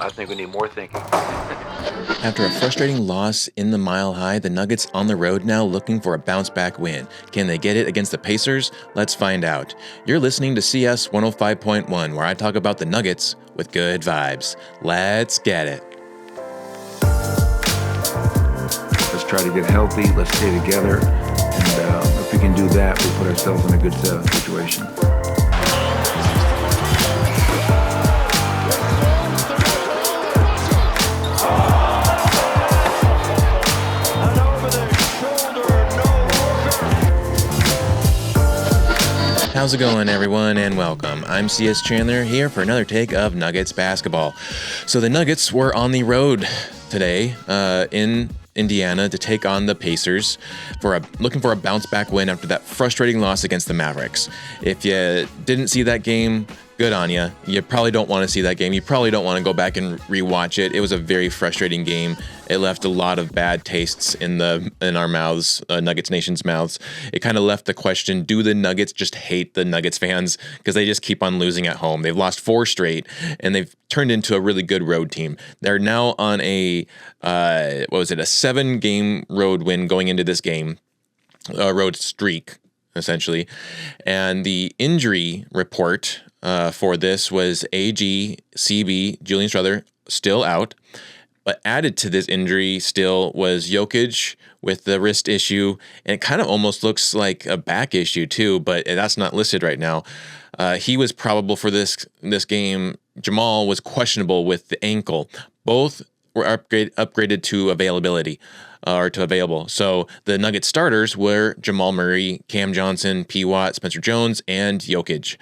I think we need more thinking. After a frustrating loss in the Mile High, the Nuggets on the road now looking for a bounce-back win. Can they get it against the Pacers? Let's find out. You're listening to CS 105.1, where I talk about the Nuggets with good vibes. Let's get it. Let's try to get healthy. Let's stay together. And if we can do that, we'll put ourselves in a good situation. How's it going, everyone, and welcome. I'm CS Chandler here for another take of Nuggets basketball. So the Nuggets were on the road today in Indiana to take on the Pacers looking for a bounce-back win after that frustrating loss against the Mavericks. If you didn't see that game, good on you. You probably don't want to see that game. You probably don't want to go back and rewatch it. It was a very frustrating game. It left a lot of bad tastes in our mouths, Nuggets Nation's mouths. It kind of left the question, do the Nuggets just hate the Nuggets fans? Because they just keep on losing at home. They've lost 4 straight, and they've turned into a really good road team. They're now on a 7-game road win going into this game, a road streak, essentially. And the injury report for this was AG, CB, Julian Strawther, still out. But added to this injury still was Jokic with the wrist issue. And it kind of almost looks like a back issue too, but that's not listed right now. He was probable for this game. Jamal was questionable with the ankle. Both were upgraded to availability. Or to available. So the Nuggets starters were Jamal Murray, Cam Johnson, P. Watt, Spencer Jones, and Jokic.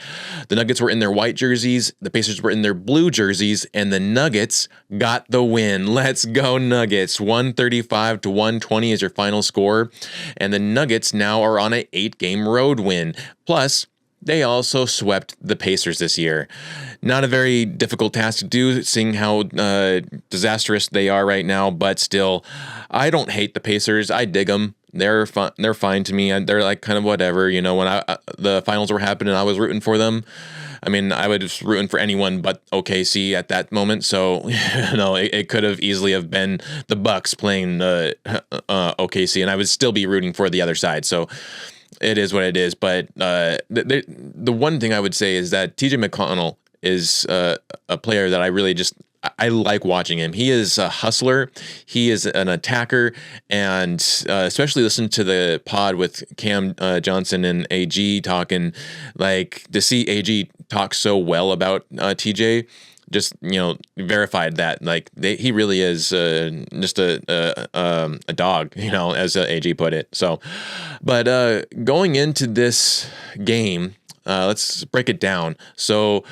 The Nuggets were in their white jerseys, the Pacers were in their blue jerseys, and the Nuggets got the win. Let's go Nuggets. 135-120 is your final score, and the Nuggets now are on an 8-game road win. Plus, they also swept the Pacers this year. Not a very difficult task to do, seeing how disastrous they are right now, but still, I don't hate the Pacers. I dig them. They're fun. They're fine to me. They're like kind of whatever. You know, when the finals were happening, I was rooting for them. I mean, I was just rooting for anyone but OKC at that moment. So, you know, it could have easily have been the Bucks playing OKC, and I would still be rooting for the other side. So, it is what it is. But the one thing I would say is that TJ McConnell is a player that I really I like watching him. He is a hustler. He is an attacker, and especially listen to the pod with Cam Johnson and AG talking. Like, to see AG talk so well about TJ, just, you know, verified that he really is just a dog, you know, as AG put it. So, but going into this game, let's break it down. So,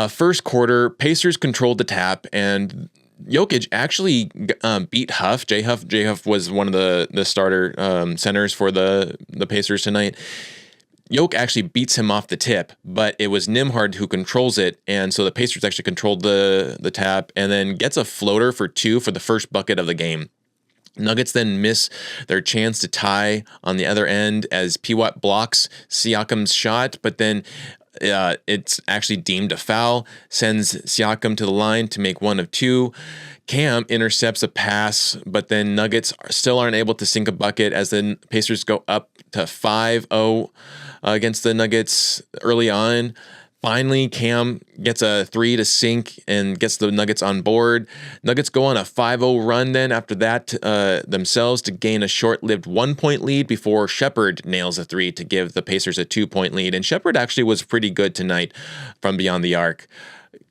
first quarter, Pacers controlled the tap, and Jokic actually beat Huff. J Huff was one of the starter centers for the Pacers tonight. Jokic actually beats him off the tip, but it was Nembhard who controls it, and so the Pacers actually controlled the tap, and then gets a floater for 2 for the first bucket of the game. Nuggets then miss their chance to tie on the other end as P. Watt blocks Siakam's shot, but then it's actually deemed a foul, sends Siakam to the line to make 1 of 2. Cam intercepts a pass, but then Nuggets still aren't able to sink a bucket as the Pacers go up to 5-0 against the Nuggets early on. Finally, Cam gets a 3 to sink and gets the Nuggets on board. Nuggets go on a 5-0 run then after that themselves to gain a short-lived 1-point lead before Shepherd nails a 3 to give the Pacers a 2-point lead. And Shepherd actually was pretty good tonight from beyond the arc.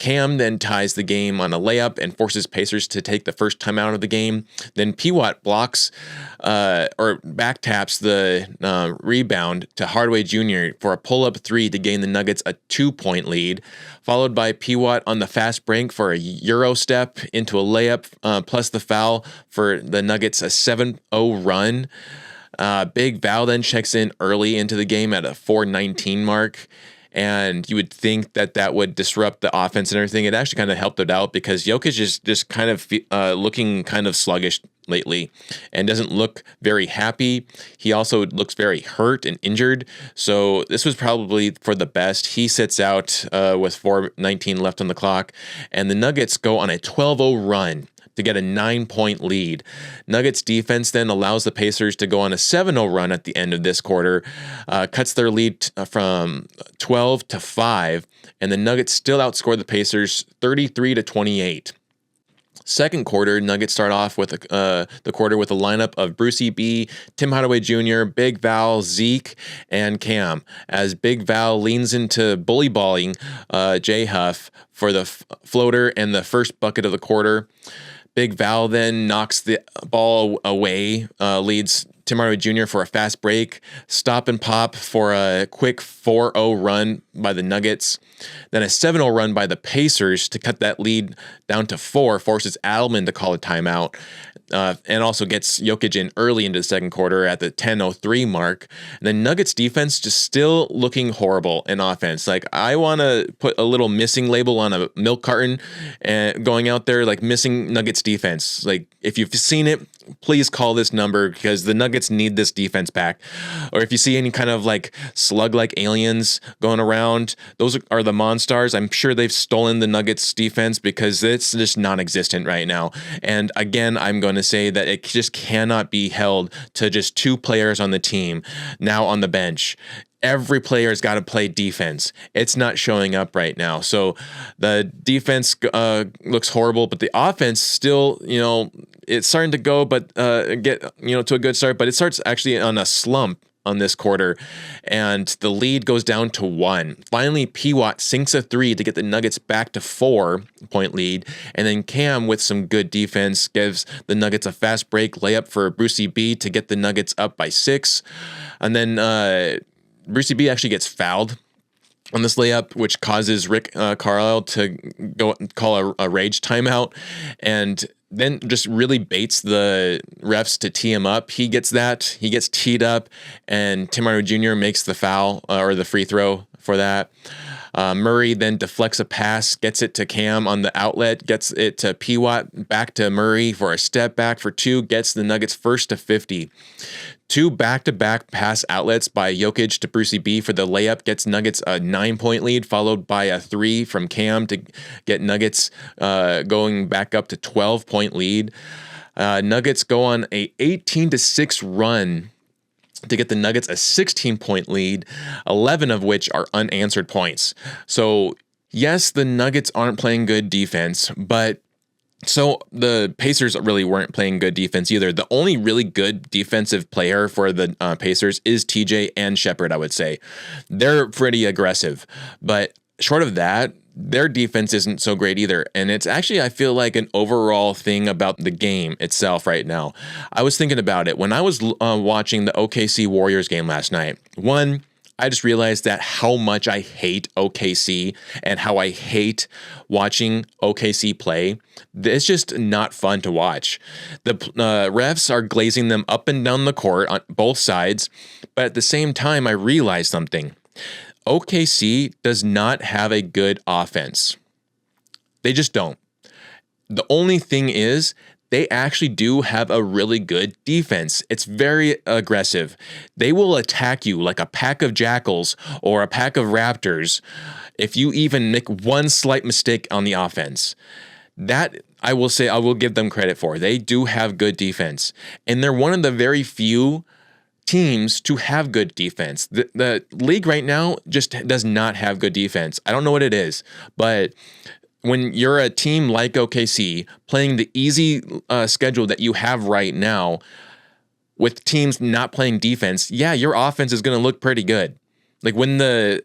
Cam then ties the game on a layup and forces Pacers to take the first time out of the game. Then P. Watt blocks or back taps the rebound to Hardaway Jr. for a pull-up 3 to gain the Nuggets a 2-point lead, followed by P. Watt on the fast break for a Euro step into a layup, plus the foul for the Nuggets a 7-0 run. Big Val then checks in early into the game at a 4:19 mark. and you would think that that would disrupt the offense and everything. It actually kind of helped it out because Jokic is just kind of looking kind of sluggish lately and doesn't look very happy. He also looks very hurt and injured. So this was probably for the best. He sits out with 4:19 left on the clock, and the Nuggets go on a 12-0 run to get a 9-point lead. Nuggets defense then allows the Pacers to go on a 7-0 run at the end of this quarter, cuts their lead from 12 to 5, and the Nuggets still outscore the Pacers 33-28. Second quarter, Nuggets start off with the quarter with a lineup of Brucey B, Tim Hardaway Jr., Big Val, Zeke, and Cam. As Big Val leans into bully balling J Huff for the floater and the first bucket of the quarter. Big Val then knocks the ball away, leads Tim Hardaway Jr. for a fast break, stop and pop for a quick 4-0 run by the Nuggets. Then a 7-0 run by the Pacers to cut that lead down to 4, forces Adelman to call a timeout, and also gets Jokic in early into the second quarter at the 10:03 mark. And the Nuggets defense just still looking horrible in offense. Like, I want to put a little missing label on a milk carton and going out there, like, missing Nuggets defense. Like, if you've seen it, please call this number because the Nuggets need this defense back. Or if you see any kind of like slug-like aliens going around, those are the Monstars. I'm sure they've stolen the Nuggets defense because it's just non-existent right now. And again, I'm going to say that it just cannot be held to just 2 players on the team now on the bench. Every player's got to play defense. It's not showing up right now. So the defense looks horrible, but the offense still, it's starting to go, but get, to a good start, but it starts actually on a slump on this quarter, and the lead goes down to 1. Finally, P. Watt sinks a 3 to get the Nuggets back to 4-point lead, and then Cam, with some good defense, gives the Nuggets a fast break layup for Brucey B to get the Nuggets up by 6. And then Brucey B actually gets fouled on this layup, which causes Rick Carlisle to go call a rage timeout, and then just really baits the refs to tee him up. He gets that. He gets teed up, and Tim Hardaway Jr. makes the foul or the free throw for that. Murray then deflects a pass, gets it to Cam on the outlet, gets it to P. Watt, back to Murray for a step back for 2, gets the Nuggets first to 50. 2 back-to-back pass outlets by Jokic to Brucey B for the layup gets Nuggets a 9-point lead, followed by a 3 from Cam to get Nuggets going back up to 12-point lead. Nuggets go on a 18-6 run to get the Nuggets a 16-point lead, 11 of which are unanswered points. So, yes, the Nuggets aren't playing good defense, but so the Pacers really weren't playing good defense either. The only really good defensive player for the Pacers is TJ and Shepherd, I would say. They're pretty aggressive, but short of that, their defense isn't so great either. And it's actually, I feel like, an overall thing about the game itself right now. I was thinking about it when I was watching the OKC Warriors game last night. One, I just realized that how much I hate OKC and how I hate watching OKC play. It's just not fun to watch. The refs are glazing them up and down the court on both sides, but at the same time, I realized something. OKC does not have a good offense. They just don't. The only thing is, they actually do have a really good defense. It's very aggressive. They will attack you like a pack of jackals or a pack of raptors if you even make one slight mistake on the offense. That, I will say, I will give them credit for. They do have good defense. And they're one of the very few teams to have good defense. The league right now just does not have good defense. I don't know what it is, but when you're a team like OKC playing the easy schedule that you have right now with teams not playing defense, yeah, your offense is going to look pretty good. Like when the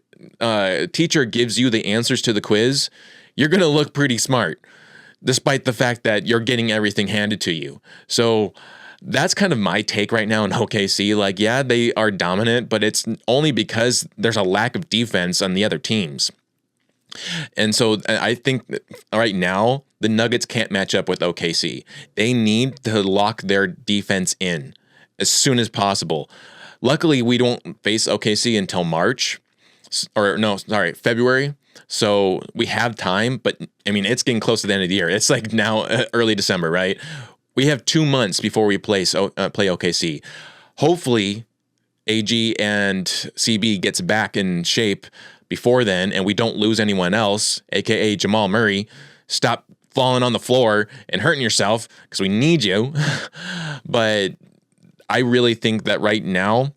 teacher gives you the answers to the quiz, you're going to look pretty smart, despite the fact that you're getting everything handed to you. So that's kind of my take right now in OKC. Like, yeah, they are dominant, but it's only because there's a lack of defense on the other teams. And so I think that right now, the Nuggets can't match up with OKC. They need to lock their defense in as soon as possible. Luckily, we don't face OKC until March. or no, sorry, February. So we have time, but I mean, it's getting close to the end of the year. It's like now early December, right? We have 2 months before we play OKC. Hopefully, AG and CB gets back in shape before then, and we don't lose anyone else, aka Jamal Murray. Stop falling on the floor and hurting yourself because we need you. But I really think that right now,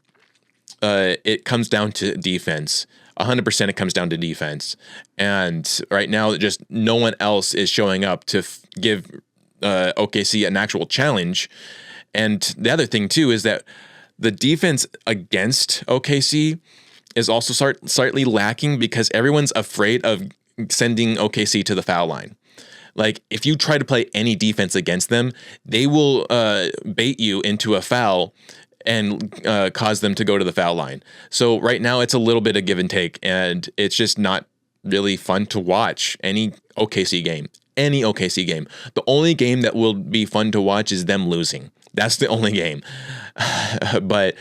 it comes down to defense. 100% it comes down to defense. And right now, just no one else is showing up to give OKC an actual challenge. And the other thing, too, is that the defense against OKC is also slightly lacking because everyone's afraid of sending OKC to the foul line. Like, if you try to play any defense against them, they will bait you into a foul and cause them to go to the foul line. So right now, it's a little bit of give and take, and it's just not really fun to watch any OKC game. The only game that will be fun to watch is them losing. That's the only game. But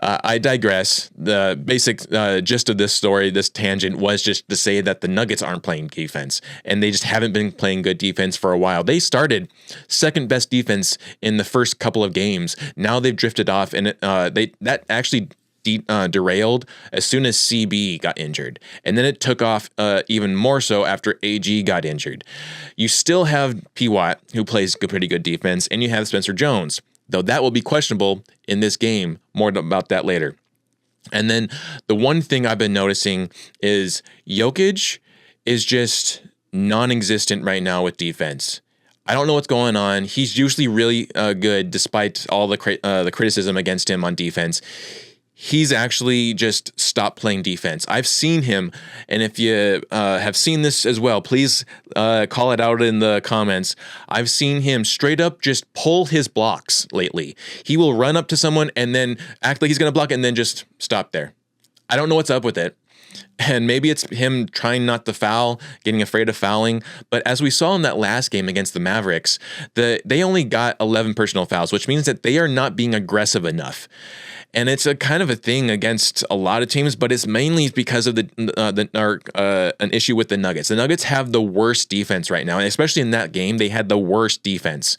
I digress. The basic gist of this story, this tangent, was just to say that the Nuggets aren't playing defense, and they just haven't been playing good defense for a while. They started second best defense in the first couple of games. Now they've drifted off, and that actually derailed as soon as CB got injured. And then it took off even more so after AG got injured. You still have P. Watt, who plays pretty good defense, and you have Spencer Jones, though that will be questionable in this game. More about that later. And then the one thing I've been noticing is Jokic is just non-existent right now with defense. I don't know what's going on. He's usually really good despite all the criticism against him on defense. He's actually just stopped playing defense. I've seen him, and if you have seen this as well, please call it out in the comments. I've seen him straight up just pull his blocks lately. He will run up to someone and then act like he's going to block and then just stop there. I don't know what's up with it. And maybe it's him trying not to foul, getting afraid of fouling. But as we saw in that last game against the Mavericks, they only got 11 personal fouls, which means that they are not being aggressive enough. And it's a kind of a thing against a lot of teams, but it's mainly because of an issue with the Nuggets. The Nuggets have the worst defense right now, and especially in that game, they had the worst defense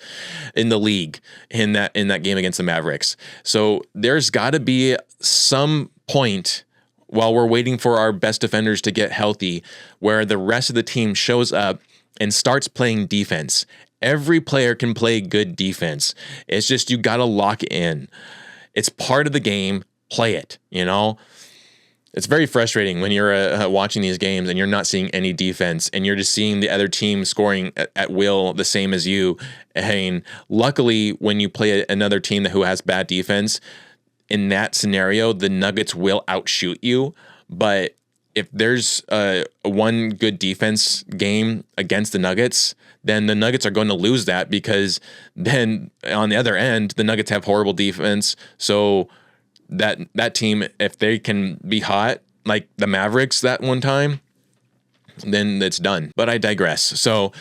in the league in that game against the Mavericks. So there's got to be some point while we're waiting for our best defenders to get healthy, where the rest of the team shows up and starts playing defense. Every player can play good defense. It's just you got to lock in. It's part of the game. Play it, you know? It's very frustrating when you're watching these games and you're not seeing any defense and you're just seeing the other team scoring at will the same as you. And luckily, when you play another team who has bad defense, in that scenario, the Nuggets will outshoot you. But if there's one good defense game against the Nuggets, then the Nuggets are going to lose that, because then on the other end, the Nuggets have horrible defense. So that team, if they can be hot like the Mavericks that one time, then it's done. But I digress. So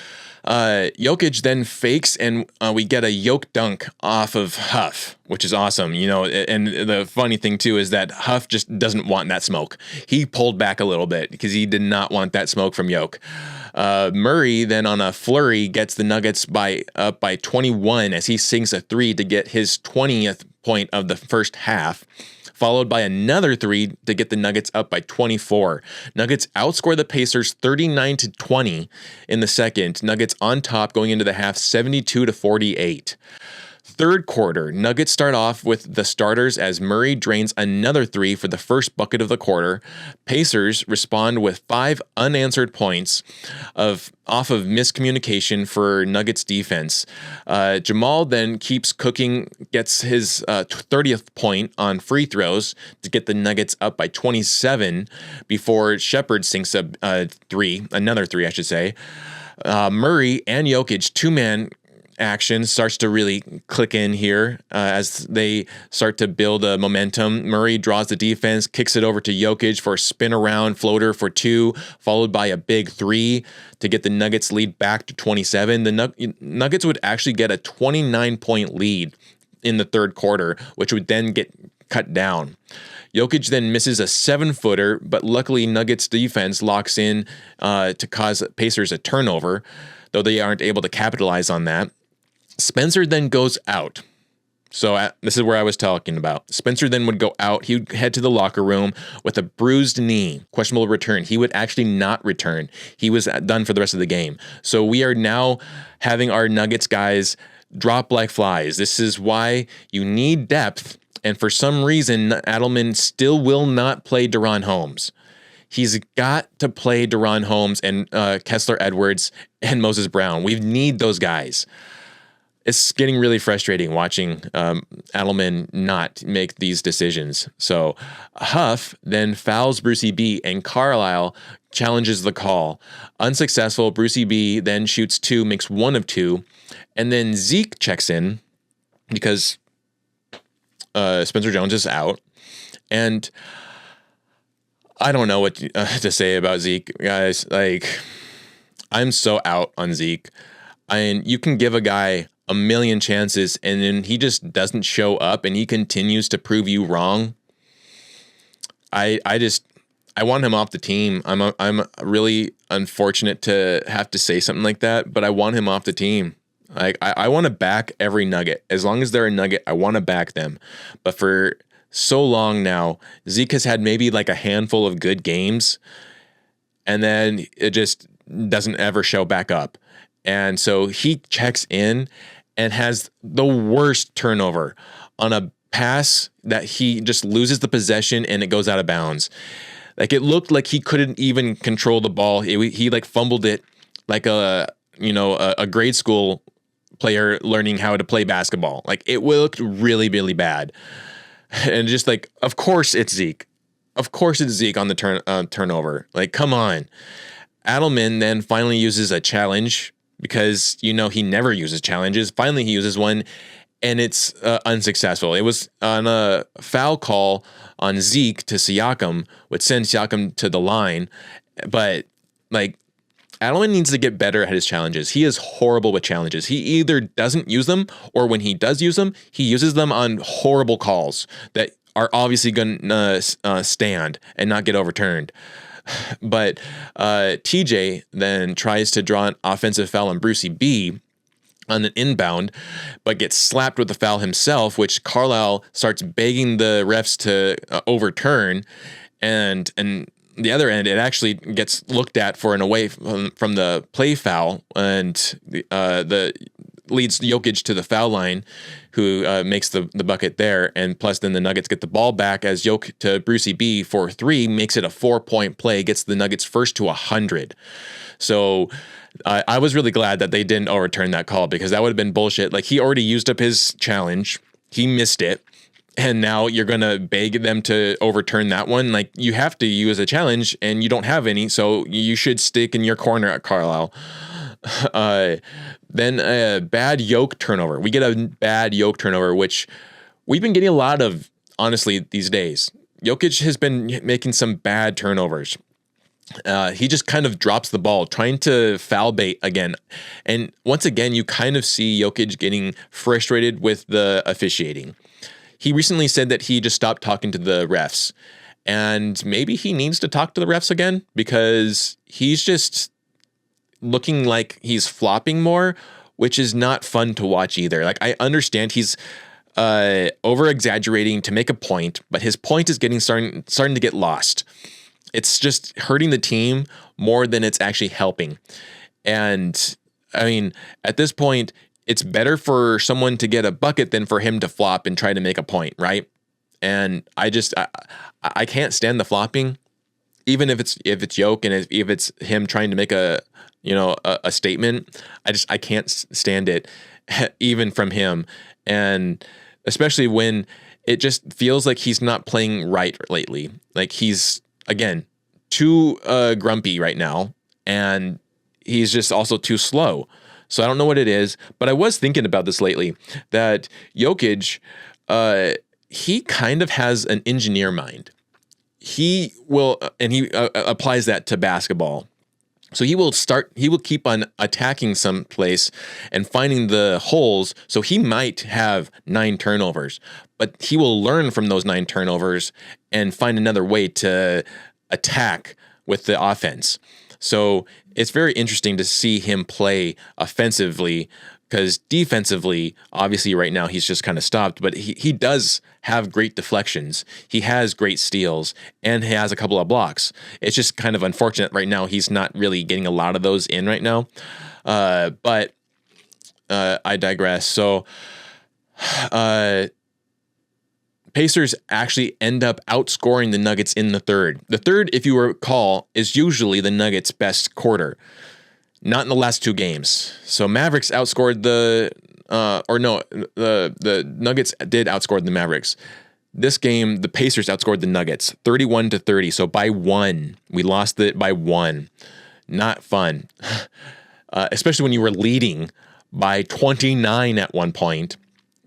Jokic then fakes, and we get a yoke dunk off of Huff, which is awesome, you know. And the funny thing too is that Huff just doesn't want that smoke. He pulled back a little bit because he did not want that smoke from Yoke. Murray then on a flurry gets the Nuggets up by 21 as he sinks a three to get his 20th point of the first half, followed by another three to get the Nuggets up by 24. Nuggets outscore the Pacers 39-20 in the second. Nuggets on top going into the half 72-48. Third quarter, Nuggets start off with the starters as Murray drains another three for the first bucket of the quarter. Pacers respond with 5 unanswered points off of miscommunication for Nuggets defense. Jamal then keeps cooking, gets his 30th point on free throws to get the Nuggets up by 27 before Shepherd sinks another three, I should say. Murray and Jokic, two-man action starts to really click in here as they start to build a momentum. Murray draws the defense, kicks it over to Jokic for a spin around floater for 2, followed by a big 3 to get the Nuggets lead back to 27. The Nuggets would actually get a 29-point lead in the third quarter, which would then get cut down. Jokic then misses a 7-footer, but luckily Nuggets defense locks in to cause Pacers a turnover, though they aren't able to capitalize on that. Spencer then goes out. So this is where I was talking about. Spencer then would go out. He would head to the locker room with a bruised knee, questionable return. He would actually not return. He was done for the rest of the game. So we are now having our Nuggets guys drop like flies. This is why you need depth. And for some reason, Adelman still will not play Deron Holmes. He's got to play Deron Holmes and Kessler Edwards and Moses Brown. We need those guys. It's getting really frustrating watching Adelman not make these decisions. So Huff then fouls Brucey B, and Carlisle challenges the call. Unsuccessful, Brucey B then shoots 2, makes 1 of 2, and then Zeke checks in because Spencer Jones is out. And I don't know what to say about Zeke, guys. Like, I'm so out on Zeke. And you can give a guy a million chances, and then he just doesn't show up, and he continues to prove you wrong. I want him off the team. I'm really unfortunate to have to say something like that, but I want him off the team. I want to back every Nugget. As long as they're a Nugget, I want to back them. But for so long now, Zeke has had maybe like a handful of good games, and then it just doesn't ever show back up. And so he checks in and has the worst turnover on a pass that he just loses the possession and it goes out of bounds. Like, it looked like he couldn't even control the ball. He like fumbled it like a grade school player learning how to play basketball. Like, it looked really, really bad. And just like, of course it's Zeke. Of course it's Zeke on the turnover. Like, come on. Adelman then finally uses a challenge, because, he never uses challenges. Finally, he uses one, and it's unsuccessful. It was on a foul call on Zeke to Siakam, which sends Siakam to the line. But, like, Adelman needs to get better at his challenges. He is horrible with challenges. He either doesn't use them, or when he does use them, he uses them on horrible calls that are obviously going to stand and not get overturned. But TJ then tries to draw an offensive foul on Brucey B on an inbound, but gets slapped with the foul himself, which Carlisle starts begging the refs to overturn. And the other end, it actually gets looked at for an away from the play foul, and the leads Jokic to the foul line, who makes the bucket there. And plus then the Nuggets get the ball back as Jokic to Brucey B for 3, makes it a 4-point play, gets the Nuggets first to 100. So I was really glad that they didn't overturn that call, because that would have been bullshit. Like, he already used up his challenge. He missed it. And now you're going to beg them to overturn that one. Like, you have to use a challenge, and you don't have any. So you should stick in your corner at Carlisle. Then a bad yoke turnover. We get a bad yoke turnover, which we've been getting a lot of, honestly, these days. Jokic has been making some bad turnovers. He just kind of drops the ball, trying to foul bait again. And once again, you kind of see Jokic getting frustrated with the officiating. He recently said that he just stopped talking to the refs. And maybe he needs to talk to the refs again, because he's just looking like he's flopping more, which is not fun to watch either. Like, I understand he's over exaggerating to make a point, but his point is starting to get lost. It's just hurting the team more than it's actually helping. And I mean, at this point, it's better for someone to get a bucket than for him to flop and try to make a point, right? And I can't stand the flopping, even if it's Yoke and if it's him trying to make a statement. I can't stand it, even from him. And especially when it just feels like he's not playing right lately. Like, he's, again, too grumpy right now, and he's just also too slow. So I don't know what it is, but I was thinking about this lately, that Jokic, he kind of has an engineer mind. He will, and he applies that to basketball. So he will keep on attacking some place and finding the holes. So he might have 9 turnovers, but he will learn from those 9 turnovers and find another way to attack with the offense. So it's very interesting to see him play offensively, because defensively, obviously right now he's just kind of stopped, but he does have great deflections. He has great steals, and he has a couple of blocks. It's just kind of unfortunate right now he's not really getting a lot of those in right now. But I digress. So Pacers actually end up outscoring the Nuggets in the third. The third, if you recall, is usually the Nuggets' best quarter. Not in the last 2 games. So Mavericks outscored the Nuggets did outscore the Mavericks. This game, the Pacers outscored the Nuggets 31-30. So by 1, we lost it by 1. Not fun, especially when you were leading by 29 at one point.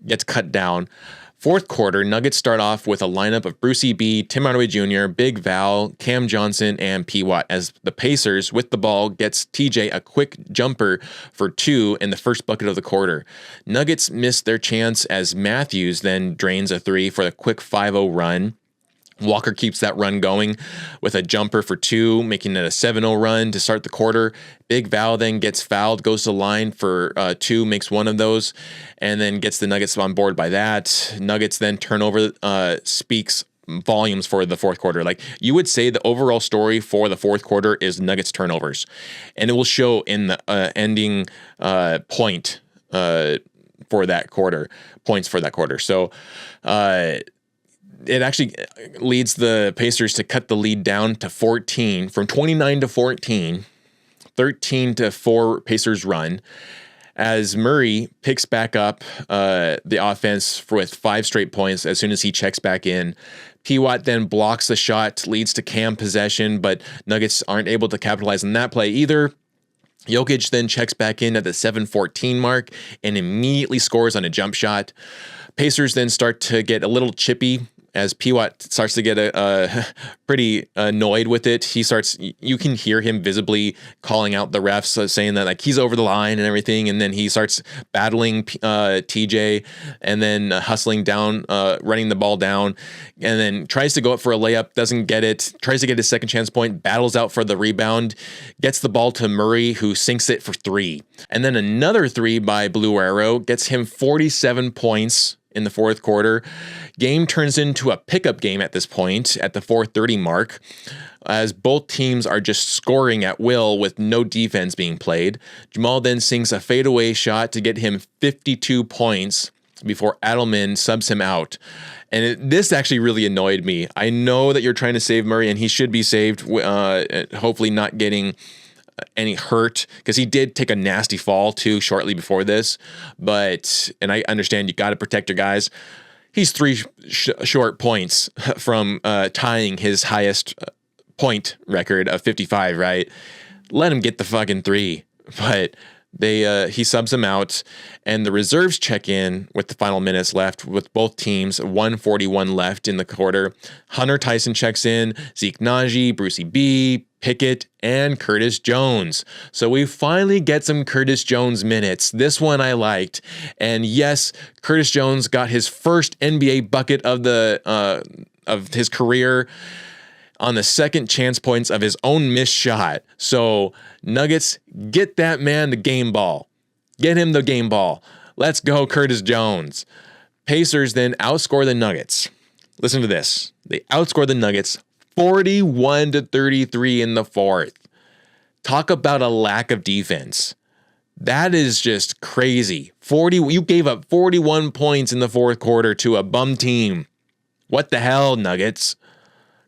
Gets cut down. Fourth quarter, Nuggets start off with a lineup of Brucey B, Tim Hardaway Jr., Big Val, Cam Johnson, and P. Watt, as the Pacers, with the ball, gets TJ a quick jumper for 2 in the first bucket of the quarter. Nuggets miss their chance as Matthews then drains a 3 for a quick 5-0 run. Walker keeps that run going with a jumper for 2, making it a 7-0 run to start the quarter. Big Val then gets fouled, goes to the line for 2, makes 1 of those, and then gets the Nuggets on board by that. Nuggets then turnover speaks volumes for the fourth quarter. Like, you would say the overall story for the fourth quarter is Nuggets turnovers, and it will show in the ending point for that quarter, points for that quarter. So it actually leads the Pacers to cut the lead down to 14, from 29 to 14, 13-4 Pacers run, as Murray picks back up the offense with 5 straight points as soon as he checks back in. P. Watt then blocks the shot, leads to Cam possession, but Nuggets aren't able to capitalize on that play either. Jokic then checks back in at the 7:14 mark and immediately scores on a jump shot. Pacers then start to get a little chippy as P. Watt starts to get pretty annoyed with it. You can hear him visibly calling out the refs, saying that like he's over the line and everything. And then he starts battling TJ and then hustling down, running the ball down, and then tries to go up for a layup, doesn't get it, tries to get his second chance point, battles out for the rebound, gets the ball to Murray, who sinks it for 3. And then another 3 by Blue Arrow gets him 47 points in the fourth quarter. Game turns into a pickup game at this point at the 4:30 mark, as both teams are just scoring at will with no defense being played. Jamal then sinks a fadeaway shot to get him 52 points before Adelman subs him out. And this actually really annoyed me. I know that you're trying to save Murray, and he should be saved, hopefully not getting any hurt, because he did take a nasty fall too shortly before this. And I understand you got to protect your guys. He's 3 short points from tying his highest point record of 55, right? Let him get the fucking 3. But he subs him out, and the reserves check in with the final minutes left with both teams, 1:41 left in the quarter. Hunter Tyson checks in, Zeke Naji, Brucey B, Pickett, and Curtis Jones. So we finally get some Curtis Jones minutes. This one I liked. And yes, Curtis Jones got his first NBA bucket of his career on the second chance points of his own missed shot. So Nuggets, get that man the game ball. Get him the game ball. Let's go, Curtis Jones. Pacers then outscore the Nuggets. Listen to this. They outscore the Nuggets 41-33 in the fourth. Talk about a lack of defense. That is just crazy. You gave up 41 points in the fourth quarter to a bum team. What the hell, Nuggets?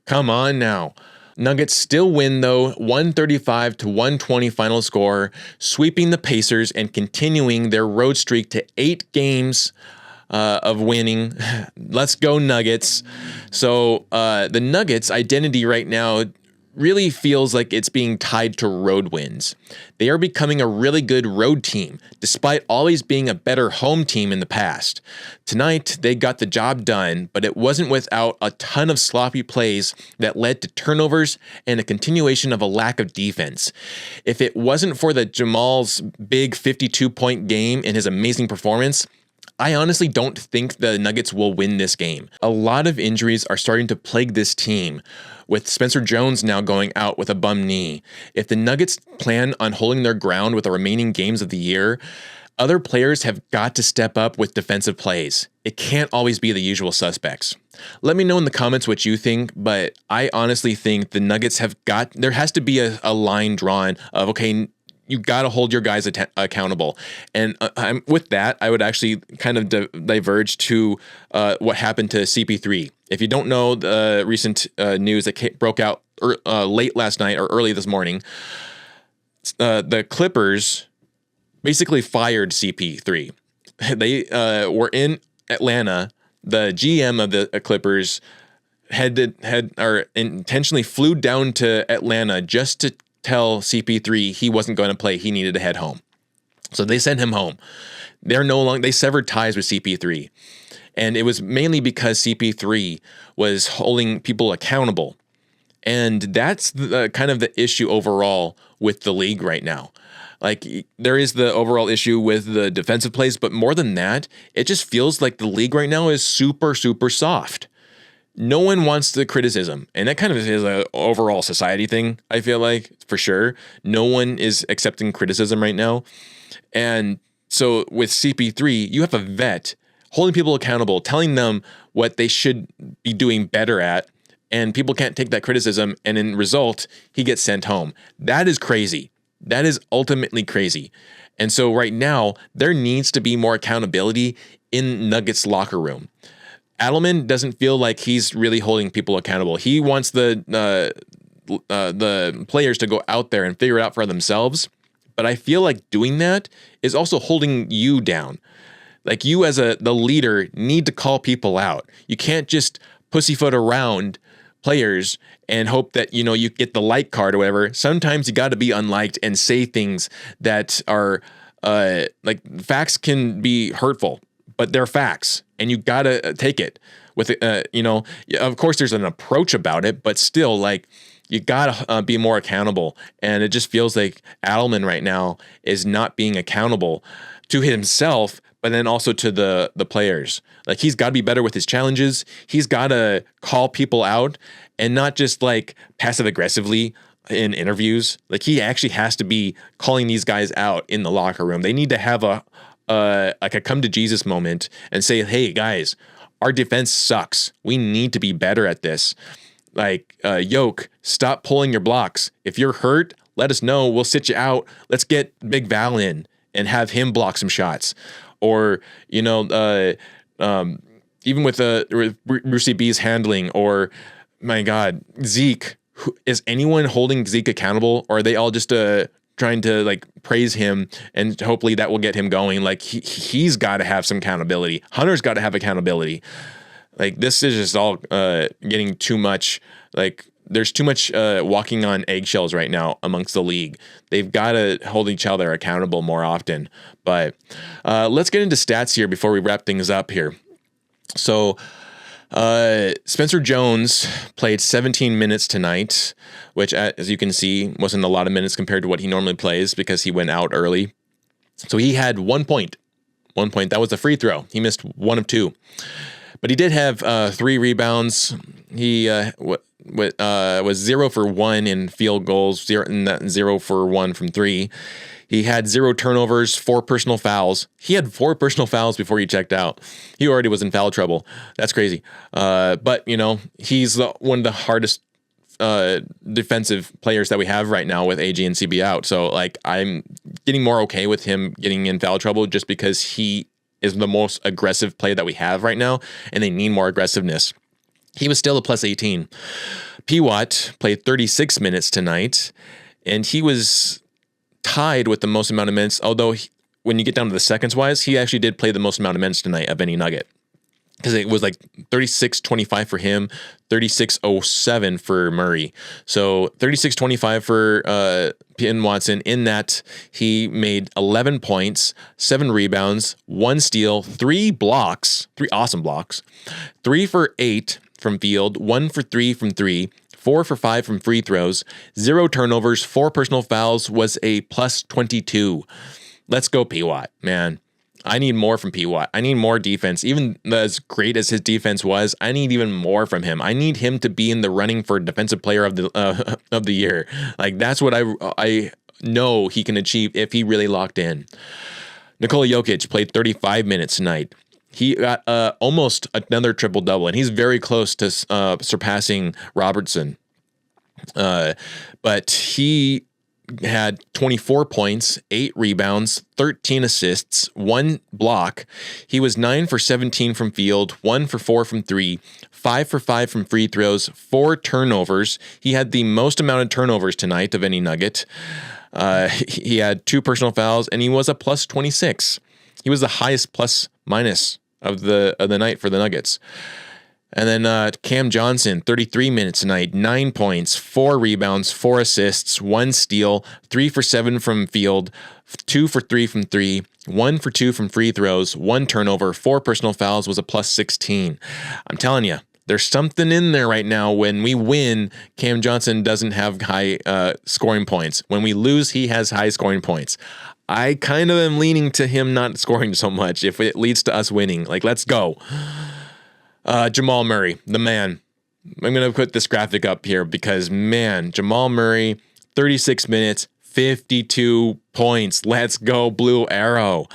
Come on now. Nuggets still win, though, 135-120 final score, sweeping the Pacers and continuing their road streak to 8 games of winning. Let's go, Nuggets. So the Nuggets' identity right now really feels like it's being tied to road wins. They are becoming a really good road team, despite always being a better home team in the past. Tonight, they got the job done, but it wasn't without a ton of sloppy plays that led to turnovers and a continuation of a lack of defense. If it wasn't for the Jamal's big 52-point game and his amazing performance, I honestly don't think the Nuggets will win this game. A lot of injuries are starting to plague this team, with Spencer Jones now going out with a bum knee. If the Nuggets plan on holding their ground with the remaining games of the year, other players have got to step up with defensive plays. It can't always be the usual suspects. Let me know in the comments what you think, but I honestly think the Nuggets there has to be a line drawn of, okay, you got to hold your guys accountable. And with that, I would actually kind of diverge to what happened to CP3. If you don't know the recent news that broke out late last night or early this morning, the Clippers basically fired CP3. They were in Atlanta. The GM of the Clippers intentionally flew down to Atlanta just to tell CP3 he wasn't going to play. He needed to head home. So they sent him home. They severed ties with CP3. And it was mainly because CP3 was holding people accountable. And that's kind of the issue overall with the league right now. Like, there is the overall issue with the defensive plays, but more than that, it just feels like the league right now is super, super soft. No one wants the criticism, and that kind of is an overall society thing, I feel like, for sure. No one is accepting criticism right now. And so with CP3, you have a vet holding people accountable, telling them what they should be doing better at, and people can't take that criticism, and in result, he gets sent home. That is crazy. That is ultimately crazy. And so right now, there needs to be more accountability in Nuggets locker room. Adelman doesn't feel like he's really holding people accountable. He wants the players to go out there and figure it out for themselves. But I feel like doing that is also holding you down. Like, you as the leader need to call people out. You can't just pussyfoot around players and hope that, you get the like card or whatever. Sometimes you got to be unliked and say things that are facts can be hurtful, but they're facts, and you got to take it with of course there's an approach about it, but still, like, you got to be more accountable. And it just feels like Adelman right now is not being accountable to himself, but then also to the players. Like, he's got to be better with his challenges. He's got to call people out and not just like passive aggressively in interviews. Like, he actually has to be calling these guys out in the locker room. They need to have a come to Jesus moment and say, hey guys, our defense sucks. We need to be better at this. Like, Yoke, stop pulling your blocks. If you're hurt, let us know. We'll sit you out. Let's get Big Val in and have him block some shots. Or, even with Brucey B's handling, or, my God, Zeke. Is anyone holding Zeke accountable, or are they all just trying to like praise him and hopefully that will get him going? Like, he's got to have some accountability. Hunter's got to have accountability. Like, this is just all getting too much. Like, there's too much walking on eggshells right now amongst the league. They've got to hold each other accountable more often. But let's get into stats here before we wrap things up here. So Spencer Jones played 17 minutes tonight, which, as you can see, wasn't a lot of minutes compared to what he normally plays because he went out early. So he had 1 point. 1 point. That was a free throw. He missed 1 of 2. But he did have 3 rebounds. He was 0 for 1 in field goals, 0 for 1 from 3. He had 0 turnovers, 4 personal fouls. He had 4 personal fouls before he checked out. He already was in foul trouble. That's crazy. But, he's one of the hardest defensive players that we have right now with AG and CB out. So, like, I'm getting more okay with him getting in foul trouble just because he is the most aggressive player that we have right now, and they need more aggressiveness. He was still a plus 18. P. Watt played 36 minutes tonight, and he was tied with the most amount of minutes, although when you get down to the seconds-wise, he actually did play the most amount of minutes tonight of any Nugget. because it was like 36-25 for him, 36-07 for Murray. So 36-25 for Peyton Watson. In that, he made 11 points, 7 rebounds, 1 steal, 3 blocks, 3 awesome blocks, 3 for 8 from field, 1 for 3 from 3, 4 for 5 from free throws, 0 turnovers, 4 personal fouls, was a plus 22. Let's go P-Watt, man. I need more from P-Watt. I need more defense. Even as great as his defense was, I need even more from him. I need him to be in the running for defensive player of the year. Like, that's what I know he can achieve if he really locked in. Nikola Jokic played 35 minutes tonight. He got almost another triple-double, and he's very close to surpassing Robertson. But he had 24 points, 8 rebounds, 13 assists, 1 block. He was 9 for 17 from field, 1 for 4 from 3, 5 for 5 from free throws, 4 turnovers. He had the most amount of turnovers tonight of any Nugget. He had 2 personal fouls, and he was a plus 26. He was the highest plus minus of the night for the Nuggets. And then Cam Johnson, 33 minutes tonight, 9 points, 4 rebounds, 4 assists, 1 steal, 3 for 7 from field, 2 for 3 from 3, 1 for 2 from free throws, 1 turnover, 4 personal fouls, was a plus 16. I'm telling you, there's something in there right now. When we win, Cam Johnson doesn't have high scoring points. When we lose, he has high scoring points. I kind of am leaning to him not scoring so much if it leads to us winning. Like, let's go. Jamal Murray, the man. I'm going to put this graphic up here because, man, Jamal Murray, 36 minutes, 52 points. Let's go, Blue Arrow.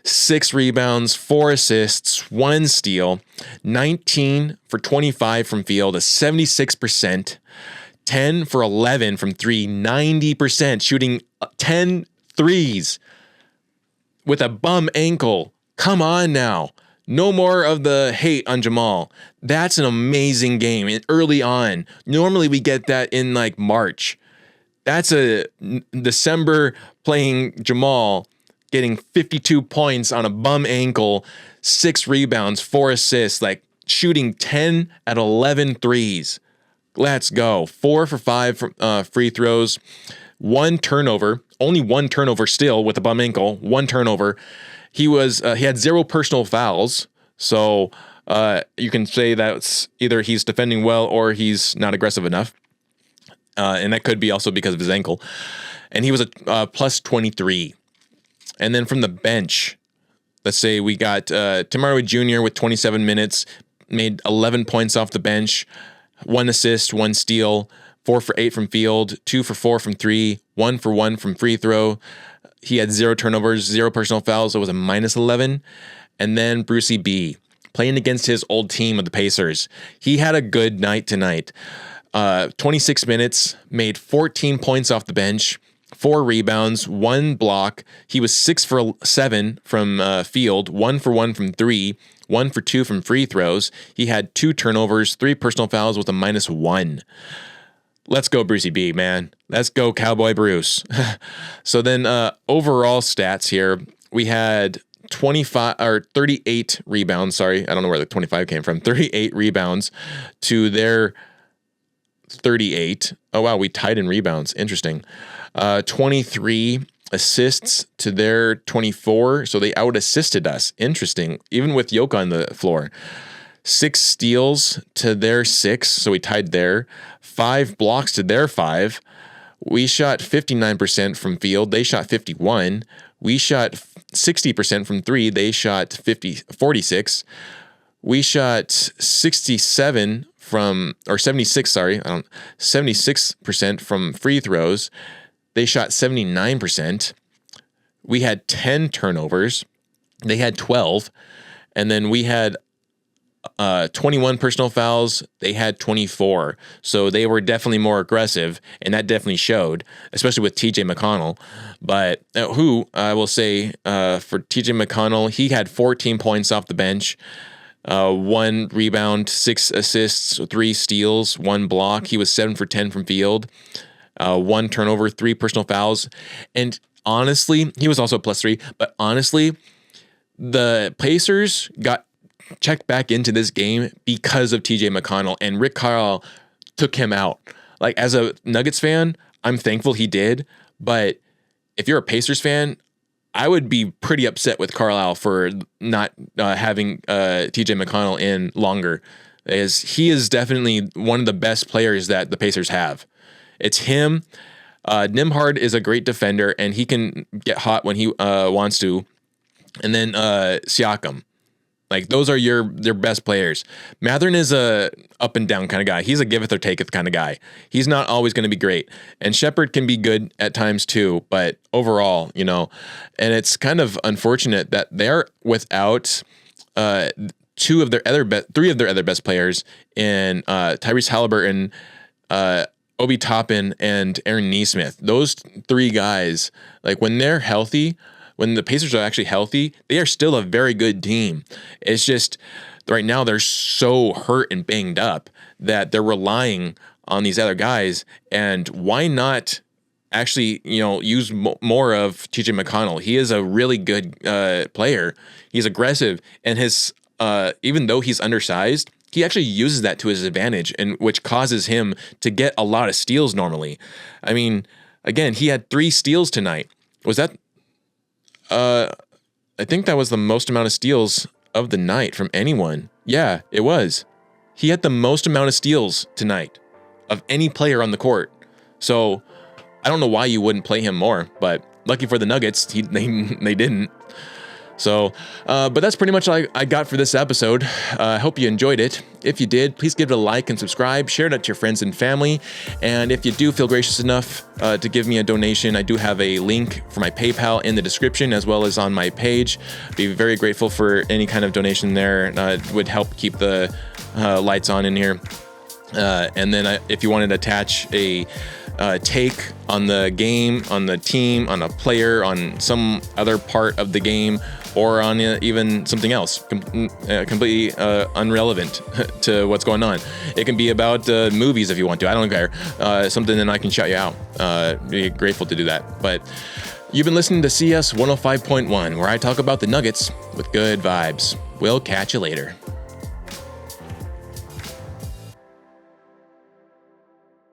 6 rebounds, 4 assists, 1 steal, 19 for 25 from field, a 76%, 10 for 11 from 3, 90%, shooting 10 threes with a bum ankle. Come on now. No more of the hate on Jamal. That's an amazing game. And early on, normally we get that in like March. That's a December playing Jamal, getting 52 points on a bum ankle, 6 rebounds, 4 assists, like shooting 10 at 11 threes. Let's go. 4 for 5 free throws, 1 turnover, only 1 turnover still with a bum ankle, 1 turnover. He had 0 personal fouls, so you can say that's either he's defending well or he's not aggressive enough, and that could be also because of his ankle. And he was a plus 23. And then from the bench, let's say we got Tim Hardaway Jr. with 27 minutes, made 11 points off the bench, 1 assist, 1 steal, 4 for 8 from field, 2 for 4 from 3, 1 for 1 from free throw. He had 0 turnovers, 0 personal fouls, so it was a minus 11. And then Brucey B, playing against his old team of the Pacers. He had a good night tonight. 26 minutes, made 14 points off the bench, 4 rebounds, 1 block. He was 6 for 7 from field, 1 for 1 from 3, 1 for 2 from free throws. He had 2 turnovers, 3 personal fouls with a minus 1. Let's go Brucey B, man. Let's go Cowboy Bruce. So then overall stats here, we had 38 rebounds. Sorry, I don't know where the 25 came from. 38 rebounds to their 38. Oh, wow, we tied in rebounds. Interesting. 23 assists to their 24. So they out-assisted us. Interesting. Even with Jokic on the floor. 6 steals to their 6, so we tied there. 5 blocks to their 5. We shot 59% from field. They shot 51. We shot 60% from 3. They shot 46. We shot 76%, 76% from free throws. They shot 79%. We had 10 turnovers. They had 12. And then we had 21 personal fouls. They had 24. So they were definitely more aggressive, and that definitely showed, especially with TJ McConnell. But who I will say for TJ McConnell, he had 14 points off the bench, 1 rebound, 6 assists, 3 steals, 1 block. He was 7 for 10 from field, 1 turnover, 3 personal fouls. And honestly, he was also plus 3, but honestly, the Pacers got checked back into this game because of TJ McConnell, and Rick Carlisle took him out. Like, as a Nuggets fan, I'm thankful he did, but if you're a Pacers fan, I would be pretty upset with Carlisle for not having TJ McConnell in longer, as he is definitely one of the best players that the Pacers have. It's him. Nembhard is a great defender, and he can get hot when he wants to. And then Siakam. Like, those are your best players. Matherin is a up and down kind of guy. He's a giveth or taketh kind of guy. He's not always going to be great. And Shepherd can be good at times too, but overall, and it's kind of unfortunate that they're without three of their other best players in Tyrese Halliburton, Obi Toppin, and Aaron Nesmith. Those three guys, like, when they're healthy, when the Pacers are actually healthy, they are still a very good team. It's just right now they're so hurt and banged up that they're relying on these other guys. And why not actually, use more of TJ McConnell? He is a really good player. He's aggressive, and his even though he's undersized, he actually uses that to his advantage, and which causes him to get a lot of steals normally. I mean, again, he had 3 steals tonight. Was that? I think that was the most amount of steals of the night from anyone. Yeah, it was. He had the most amount of steals tonight of any player on the court. So I don't know why you wouldn't play him more, but lucky for the Nuggets, they didn't. So, but that's pretty much all I got for this episode. I hope you enjoyed it. If you did, please give it a like and subscribe. Share it out to your friends and family. And if you do feel gracious enough to give me a donation, I do have a link for my PayPal in the description, as well as on my page. Be very grateful for any kind of donation there. It would help keep the lights on in here. And then if you wanted to attach a take on the game, on the team, on a player, on some other part of the game, or on even something else completely irrelevant to what's going on. It can be about movies if you want to. I don't care. Something that I can shout you out. Be grateful to do that. But you've been listening to CS 105.1, where I talk about the Nuggets with good vibes. We'll catch you later.